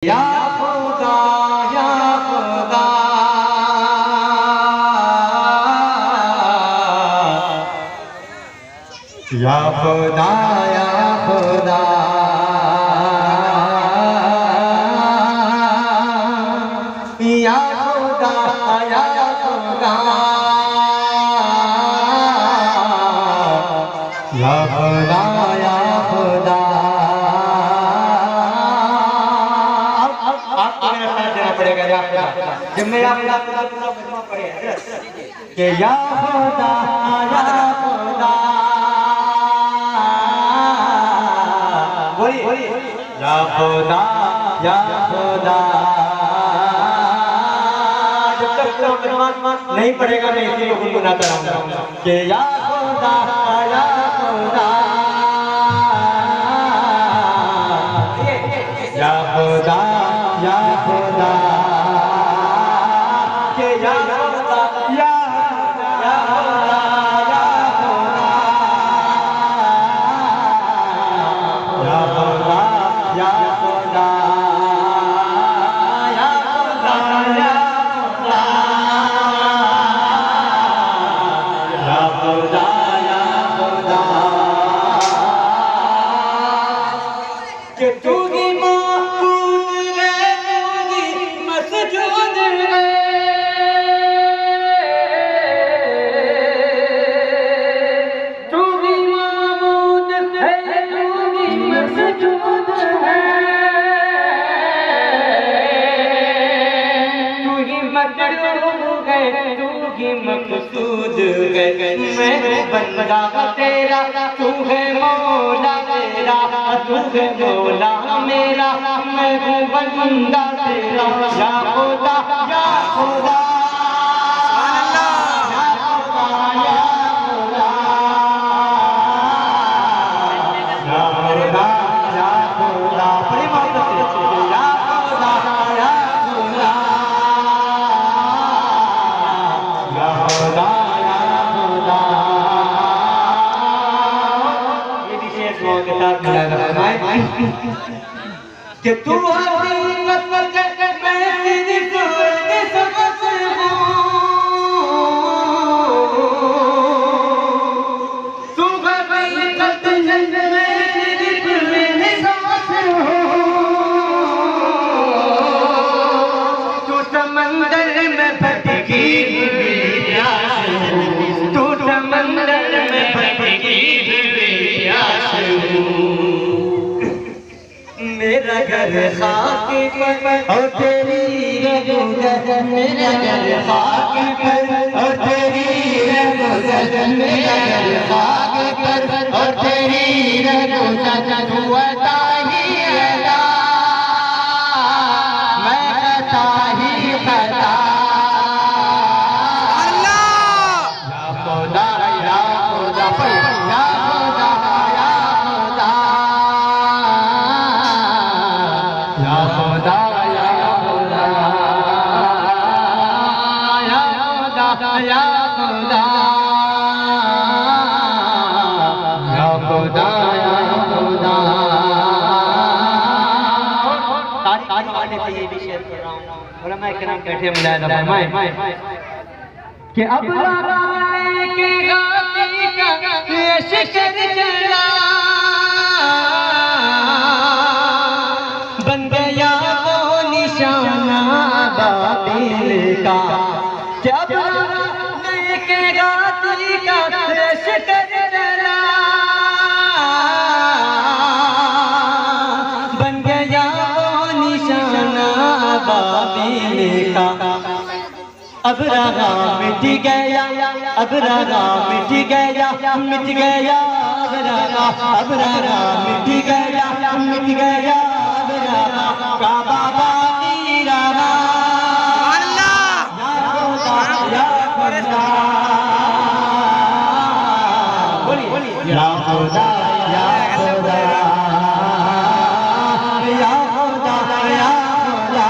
या खुदा या खुदा या खुदा या खुदा या खुदा या खुदा या खुदा या खुदा पड़ेगा कि या खुदा बोलिए या खुदा या खुदा। जब तक नहीं पड़ेगा मैं इसी को गुनगुनाता रहूंगा कि या खुदा या खुदा या खुदा या खुदा मकसूद है मैं बंदा तेरा तू है मौला तेरा तू है मौला मेरा मैं हूँ बंदा तेरा या खुदा या खुदा कि तू हकीकत कर मैं तेरी के समझ तू हकीकत मैं तेरी के समझ तू समंदर में भटकी तू समंदर में भटकी मेरा घर खाक पर और तेरी रज़ा मेरा घर खाक पर और तेरी रज़ा मेरा घर खाक पर और तेरी रज़ा तू अता ही अता मैं अता ही अता या खुदा या खुदा या या खुदा या खुदा या खुदा। तारीफ करने से ये भी शेयर कर रहा हूँ उलमा किराम बैठे मुलाहिज़ा फरमाएं कि अब लगाने के गाती का ये शिकर चला बन गया वो निशाना बातिल का जब के गाती का शिकर चला बन गया वो निशाना बातिल का अब रहा मिट गया अब रहा मिट गया मिट गया अब रहा मिट गया मिट गया अब रहा काबा बाकी रहा या खुदा या खुदा या खुदा या खुदा या खुदा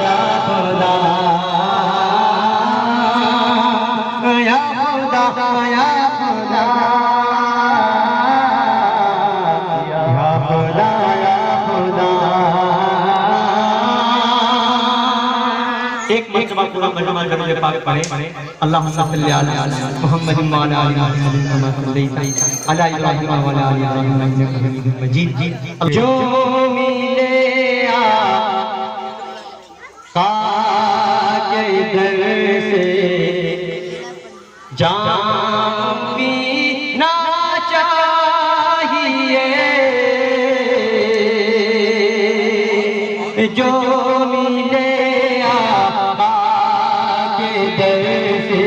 या खुदा या खुदा या खुदा एक मरतबा पूरा मजमा दरूद पाक पढ़े। अल्लाहुम्मा सल्ली अला मुहम्मद व अला आलि मुहम्मद कमा सल्लैता अला इब्राहीम व अला आलि इब्राहीम इन्नका हमीदुम मजीद। जो मिले आका के दर से जाम पीना चाहिए, जो मिले आका के दर से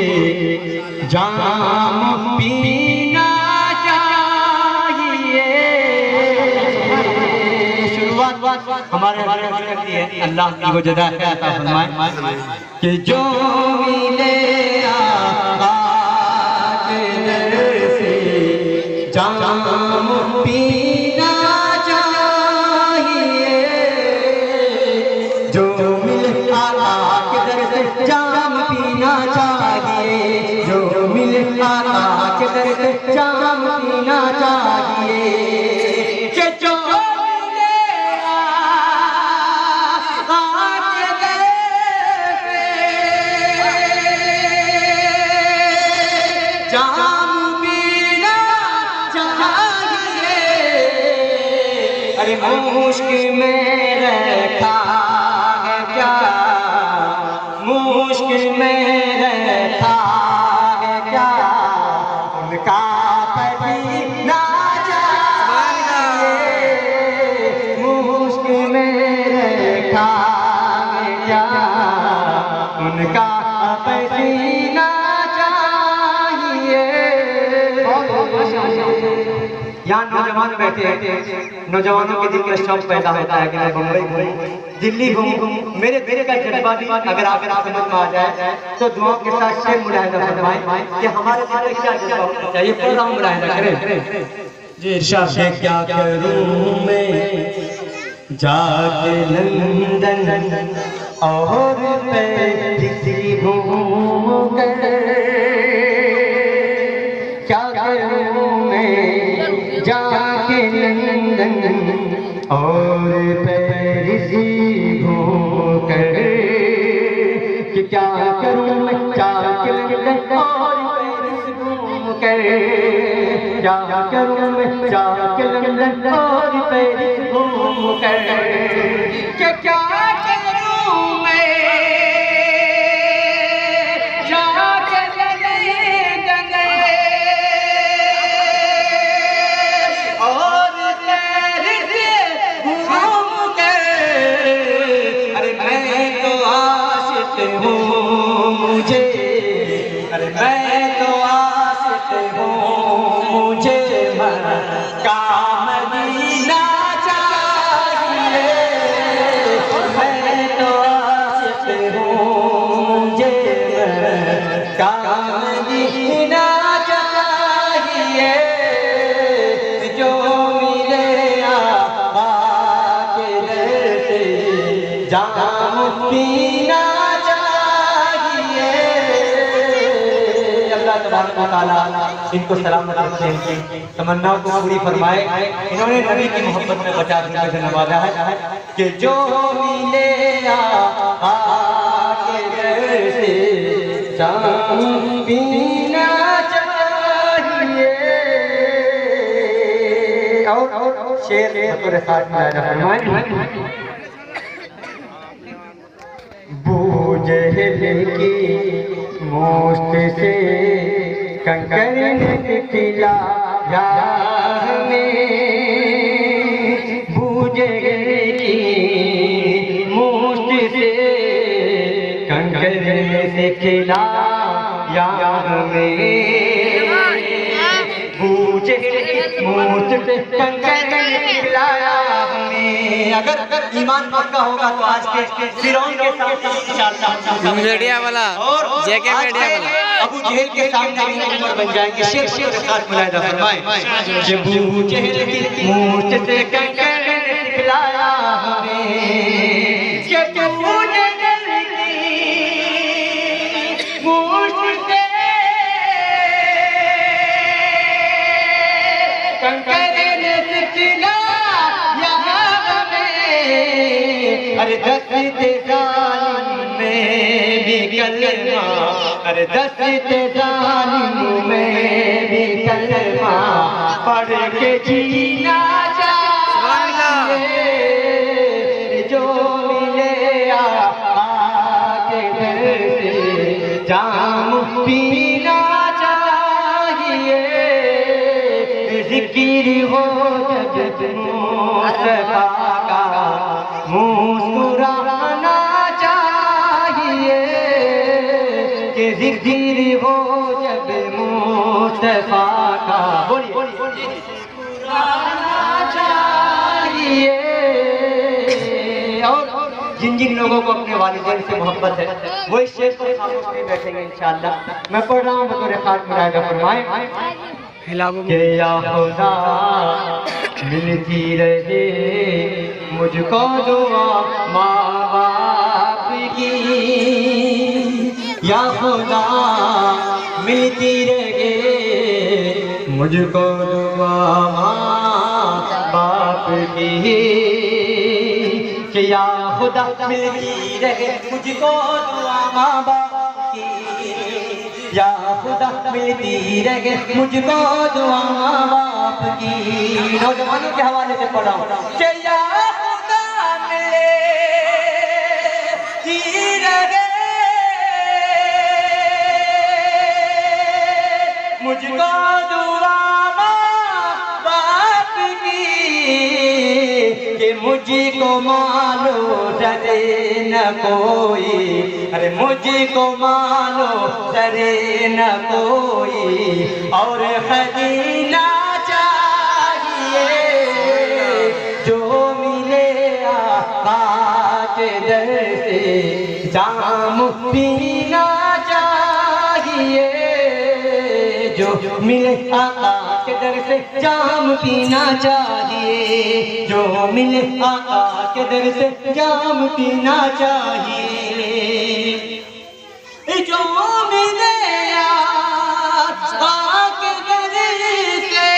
जाम पीना चाहिए। शुरुआत हमारे करती है, अल्लाह की वो जज़ा अता फरमाए कि जो मिले आका के दर से जाम पीना चाहिए, जो मिले आका के दर से जाम पीना चाहिए, जो मिले आका के दर से जाम पीना चाहिए, कि जो मुश्किल में रखा है क्या, मुश्किल में रखा है क्या, उनका पसीना चाहिए, मुश्किल में रखा है क्या, उनका पसीना चाहिए। यहाँ नौजवान बैठे हैं, नौजवानों के दिल में शौक पैदा होता है कि मैं बम्बई घूमूं, दिल्ली घूमूं। मेरे का जज्बा भी अगर आप समझ में आ जाए तो दुआओं के साथ शेर मुलाहिजा फरमाएं कि हमारे दिल में क्या जज्बा होना चाहिए। पूरा मुलाहिजा करें जी। इरशाद क्या करूं मैं जाके लंदन और पेरिस घूम कर, क्या करूं मैं जाके लंदन और पेरिस घूम कर, कि क्या करूं मैं जाके लंदन और पेरिस घूम कर, क्या करूं मैं जाके लंदन और पेरिस घूम कर, कि क्या करूं मैं मुझे, अरे मैं तो आशिक़ हूँ, मुझे मक्का मदीना चाहिए, मैं तो आशिक़ हूँ, मुझे मक्का मदीना चाहिए, जो मिले आका के दर से जाम पीना। इनको सलामत रखे, तमन्नाओं को पूरी फरमाए। इन्होंने नबी की मोहब्बत में 50 रुपए से नवाजा है कि जो मिले आका के दर से जाम पीना चाहिए। और शेर फरमाए, बूझे की मोस्त से कंकर निकला हमें, बूझे की मोस्त से कंकर निकला हमें, बूझे मोस्त से कंकर निकला हमें। अगर ईमान पक्का होगा तो आज के फिरौन के साथ मीडिया वाला और जेके मीडिया वाला अबू जहल के सामने भी उमर बन जाएंगे। शेर के साथ मुलाहिजा फरमाएं, जब अबू जहल की मूंछ से कंकर निकलाया हमें, जब अबू जहल की मूंछ से कंकर निकलाया हमें, अरे दस्ते जालिम में अरे दस्ते जालिमों में भी कलमा पढ़ के जीना चाहिए। जो मिले आके दर से जाम पीना चाहिए। जिक्र हो जब मुस्तफा का मुस्कुराना चाहिए। कि जिक्र हो जब मुस्तफा का मुस्कुराना चाहिए। और जिन जिन लोगों को अपने वालिदैन से मोहब्बत है वो इस शेर पर खामोश नहीं बैठेंगे इंशाअल्लाह। मैं पढ़ रहा हूँ बतौर खास मुरादा फरमाए कि या खुदा मिलती रहे मुझको दुआ माँ बाप की। या खुदा मिलती रहे मुझको दुआ माँ बाप की। कि या खुदा मिलती रहे मुझको दुआ माँ बाप की। या खुदा मिलती रहे मुझको दुआ माँ बाप की। नौजवानों के हवाले से पढ़ा हूँ कि या खुदा मिलती रहे मुझको दुआ कि मुझको मानो डरे न कोई। अरे मुझको मानो डरे न कोई और खरीना चाहिए। जो मिले आका के दर से जाम पीना चाहिए। जो मिले आका के दर से जाम पीना चाहिए। जो मिले आका के दर से जाम पीना चाहिए। जो मिले आका के दर से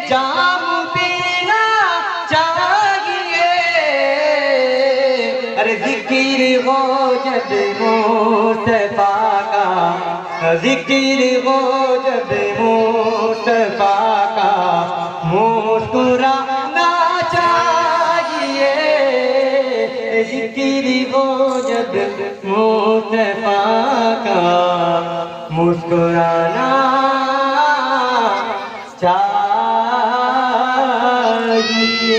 जाम पीना चाहिए। अरे जिक्र हो जब मुस्तफा का। जिक्र हो जब मुस्तफा का मुस्कुराना चाहिए। जिक्र हो जब मुस्तफा का मुस्कुराना चाहिए।